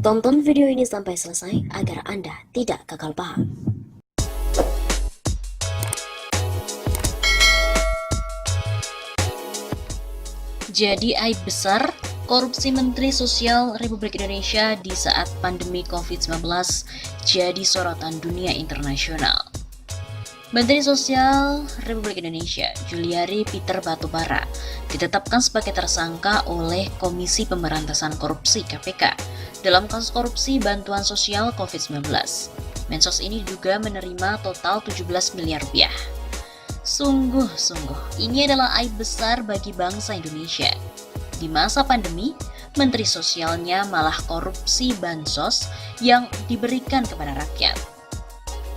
Tonton video ini sampai selesai agar Anda tidak gagal paham. Jadi aib besar korupsi Menteri Sosial Republik Indonesia di saat pandemi COVID-19 jadi sorotan dunia internasional. Menteri Sosial Republik Indonesia, Juliari Peter Batubara, ditetapkan sebagai tersangka oleh Komisi Pemberantasan Korupsi (KPK) dalam kasus korupsi bantuan sosial COVID-19. Mensos ini juga menerima total 17 miliar rupiah. Sungguh, ini adalah aib besar bagi bangsa Indonesia. Di masa pandemi, Menteri Sosialnya malah korupsi bansos yang diberikan kepada rakyat.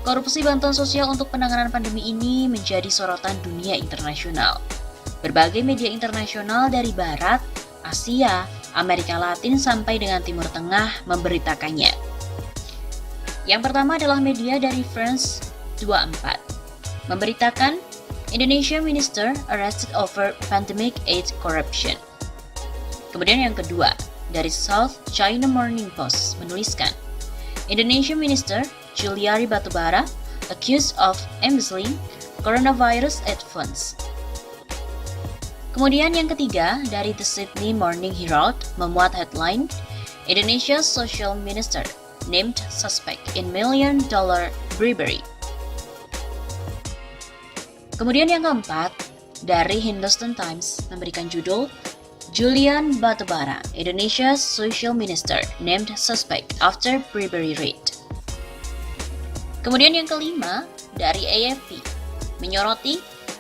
Korupsi bantuan sosial untuk penanganan pandemi ini menjadi sorotan dunia internasional. Berbagai media internasional dari Barat, Asia, Amerika Latin sampai dengan Timur Tengah memberitakannya. Yang pertama adalah media dari France 24, memberitakan Indonesia Minister arrested over pandemic aid corruption. Kemudian yang kedua, dari South China Morning Post menuliskan, Indonesia Minister Juliari Batubara accused of embezzling coronavirus aid funds. Kemudian yang ketiga, dari The Sydney Morning Herald memuat headline, Indonesia's Social Minister named suspect in $1 million bribery. Kemudian yang keempat, dari Hindustan Times memberikan judul Julian Batubara, Indonesia's Social Minister named suspect after bribery raid. Kemudian yang kelima, dari AFP menyoroti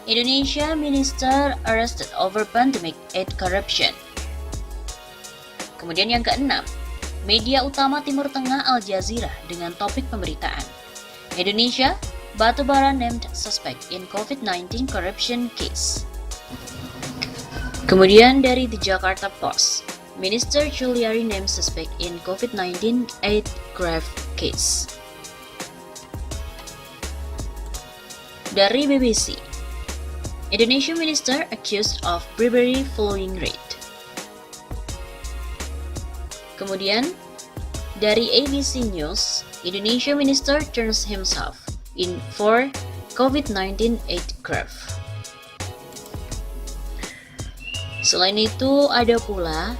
Indonesia Minister arrested over pandemic aid corruption. Kemudian yang keenam, media utama Timur Tengah Al Jazeera dengan topik pemberitaan Indonesia Batubara named suspect in COVID-19 corruption case. Kemudian dari The Jakarta Post, Minister Juliari named suspect in COVID-19 aid graft case. Dari BBC, Indonesia Minister accused of bribery following raid. Kemudian dari ABC News, Indonesia Minister turns himself in for COVID-19 aid graft. Selain itu ada pula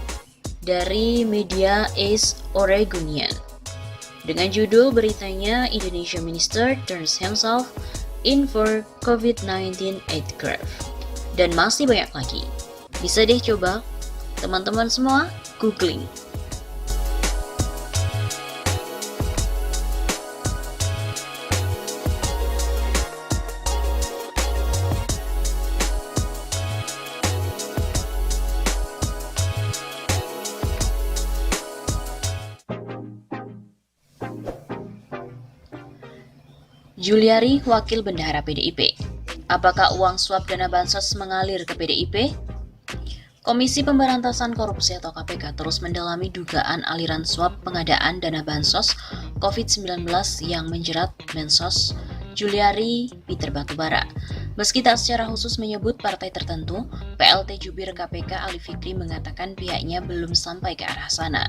dari media Ace Oregonian dengan judul beritanya Indonesia Minister turns himself in for COVID-19 aid graft. Dan masih banyak lagi. Bisa deh coba teman-teman semua googling. Juliari, Wakil Bendahara PDIP. Apakah uang suap dana bansos mengalir ke PDIP? Komisi Pemberantasan Korupsi atau KPK terus mendalami dugaan aliran suap pengadaan dana bansos COVID-19 yang menjerat Mensos Juliari Peter Batubara. Meski tak secara khusus menyebut partai tertentu, PLT Jubir KPK Ali Fikri mengatakan pihaknya belum sampai ke arah sana.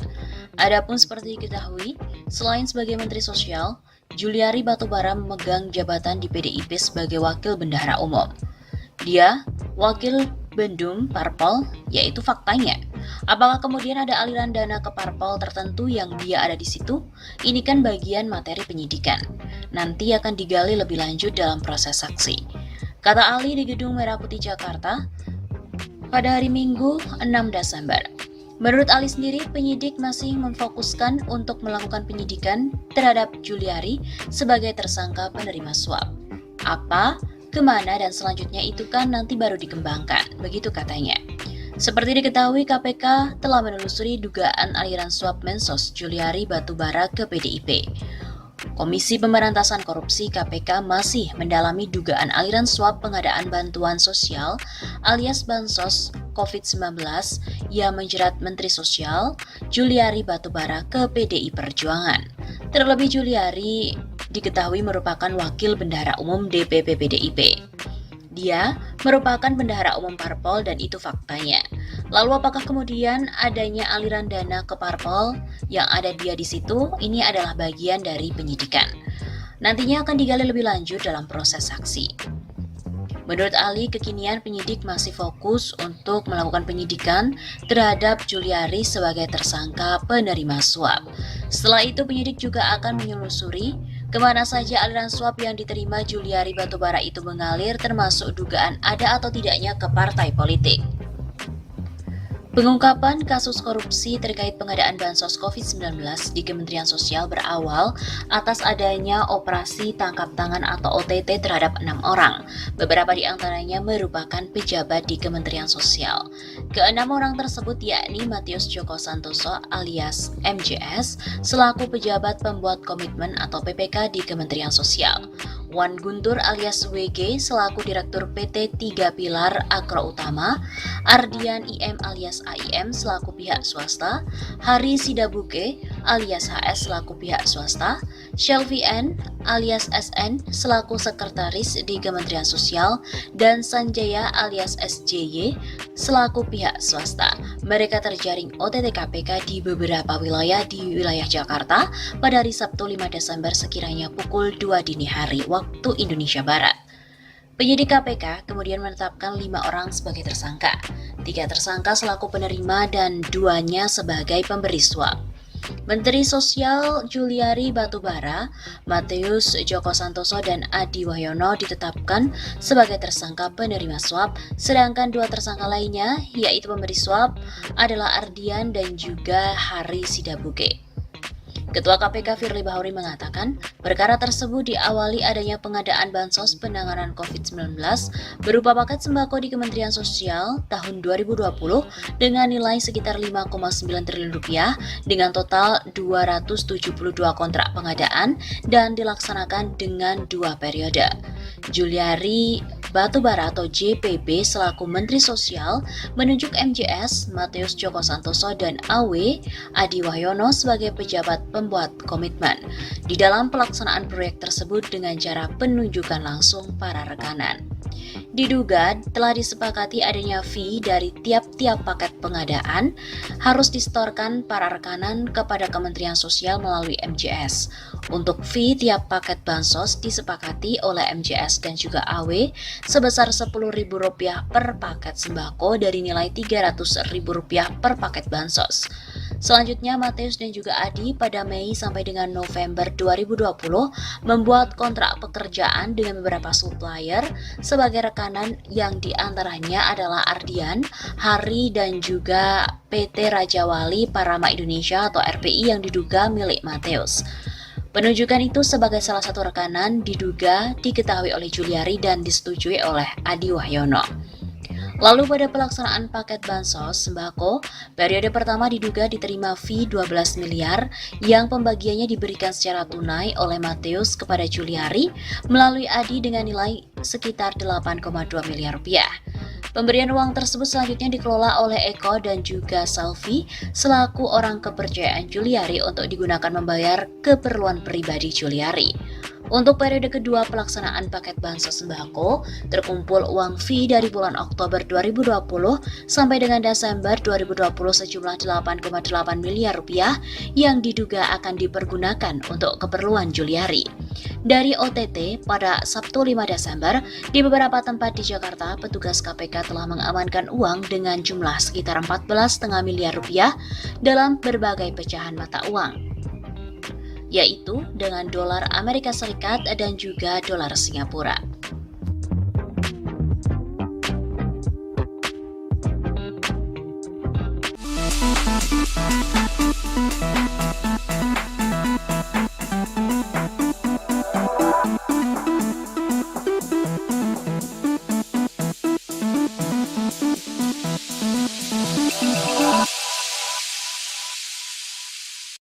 Adapun seperti diketahui, selain sebagai Menteri Sosial, Juliari Batubara memegang jabatan di PDIP sebagai Wakil Bendahara Umum. Dia Wakil Bendum Parpol, yaitu faktanya. Apakah kemudian ada aliran dana ke parpol tertentu yang dia ada di situ? Ini kan bagian materi penyidikan. Nanti akan digali lebih lanjut dalam proses saksi. Kata Ali di Gedung Merah Putih Jakarta pada hari Minggu 6 Desember. Menurut Ali sendiri, penyidik masih memfokuskan untuk melakukan penyidikan terhadap Juliari sebagai tersangka penerima suap. Apa, kemana, dan selanjutnya itu kan nanti baru dikembangkan, begitu katanya. Seperti diketahui, KPK telah menelusuri dugaan aliran suap Mensos Juliari Batubara ke PDIP. Komisi Pemberantasan Korupsi KPK masih mendalami dugaan aliran suap pengadaan bantuan sosial alias bansos COVID-19 yang menjerat Menteri Sosial Juliari Batubara ke PDI Perjuangan. Terlebih Juliari diketahui merupakan Wakil Bendahara Umum DPP PDIP. Dia merupakan bendahara umum parpol dan itu faktanya. Lalu apakah kemudian adanya aliran dana ke parpol yang ada dia di situ? Ini adalah bagian dari penyidikan. Nantinya akan digali lebih lanjut dalam proses saksi. Menurut Ali, kekinian penyidik masih fokus untuk melakukan penyidikan terhadap Juliari sebagai tersangka penerima suap. Setelah itu, penyidik juga akan menyelusuri kemana saja aliran suap yang diterima Juliari Batubara itu mengalir, termasuk dugaan ada atau tidaknya ke partai politik. Pengungkapan kasus korupsi terkait pengadaan bansos COVID-19 di Kementerian Sosial berawal atas adanya operasi tangkap tangan atau OTT terhadap 6 orang. Beberapa di antaranya merupakan pejabat di Kementerian Sosial. Keenam orang tersebut yakni Matius Joko Santoso alias MJS selaku pejabat pembuat komitmen atau PPK di Kementerian Sosial. Wan Guntur alias WG selaku Direktur PT 3 Pilar Agro Utama, Ardian IM alias AIM selaku pihak swasta, Hari Sidabuke alias HS selaku pihak swasta, Shelvi N alias SN selaku sekretaris di Kementerian Sosial, dan Sanjaya alias SJY selaku pihak swasta. Mereka terjaring OTT KPK di beberapa wilayah di wilayah Jakarta pada hari Sabtu 5 Desember sekiranya pukul 2 dini hari waktu Indonesia Barat. Penyidik KPK kemudian menetapkan 5 orang sebagai tersangka, 3 tersangka selaku penerima dan 2-nya sebagai pemberi suap. Menteri Sosial Juliari Batubara, Matius Joko Santoso, dan Adi Wahyono ditetapkan sebagai tersangka penerima suap, sedangkan 2 tersangka lainnya, yaitu pemberi suap, adalah Ardian dan juga Hari Sidabuke. Ketua KPK Firly Bahuri mengatakan, perkara tersebut diawali adanya pengadaan bansos penanganan COVID-19 berupa paket sembako di Kementerian Sosial tahun 2020 dengan nilai sekitar 5,9 triliun rupiah dengan total 272 kontrak pengadaan dan dilaksanakan dengan 2 periode. Juliari Batubara atau JPB selaku Menteri Sosial menunjuk MJS, Matius Joko Santoso, dan AW Adi Wahyono sebagai pejabat pembuat komitmen di dalam pelaksanaan proyek tersebut dengan cara penunjukan langsung para rekanan. Diduga telah disepakati adanya fee dari tiap-tiap paket pengadaan harus disetorkan para rekanan kepada Kementerian Sosial melalui MJS. Untuk fee tiap paket bansos disepakati oleh MJS dan juga AW sebesar Rp10.000 per paket sembako dari nilai Rp300.000 per paket bansos. Selanjutnya, Matius dan juga Adi pada Mei sampai dengan November 2020 membuat kontrak pekerjaan dengan beberapa supplier sebagai rekanan yang diantaranya adalah Ardian, Hari, dan juga PT Raja Wali Parama Indonesia atau RPI yang diduga milik Matius. Penunjukan itu sebagai salah satu rekanan diduga diketahui oleh Juliari dan disetujui oleh Adi Wahyono. Lalu pada pelaksanaan paket bansos sembako, periode pertama diduga diterima fee 12 miliar yang pembagiannya diberikan secara tunai oleh Matius kepada Juliari melalui Adi dengan nilai sekitar 8,2 miliar rupiah. Pemberian uang tersebut selanjutnya dikelola oleh Eko dan juga Salvi selaku orang kepercayaan Juliari untuk digunakan membayar keperluan pribadi Juliari. Untuk periode kedua pelaksanaan paket bansos sembako, terkumpul uang fee dari bulan Oktober 2020 sampai dengan Desember 2020 sejumlah 8,8 miliar rupiah yang diduga akan dipergunakan untuk keperluan Juliari. Dari OTT pada Sabtu 5 Desember, di beberapa tempat di Jakarta, petugas KPK telah mengamankan uang dengan jumlah sekitar 14,5 miliar rupiah dalam berbagai pecahan mata uang, yaitu dengan dolar Amerika Serikat dan juga dolar Singapura.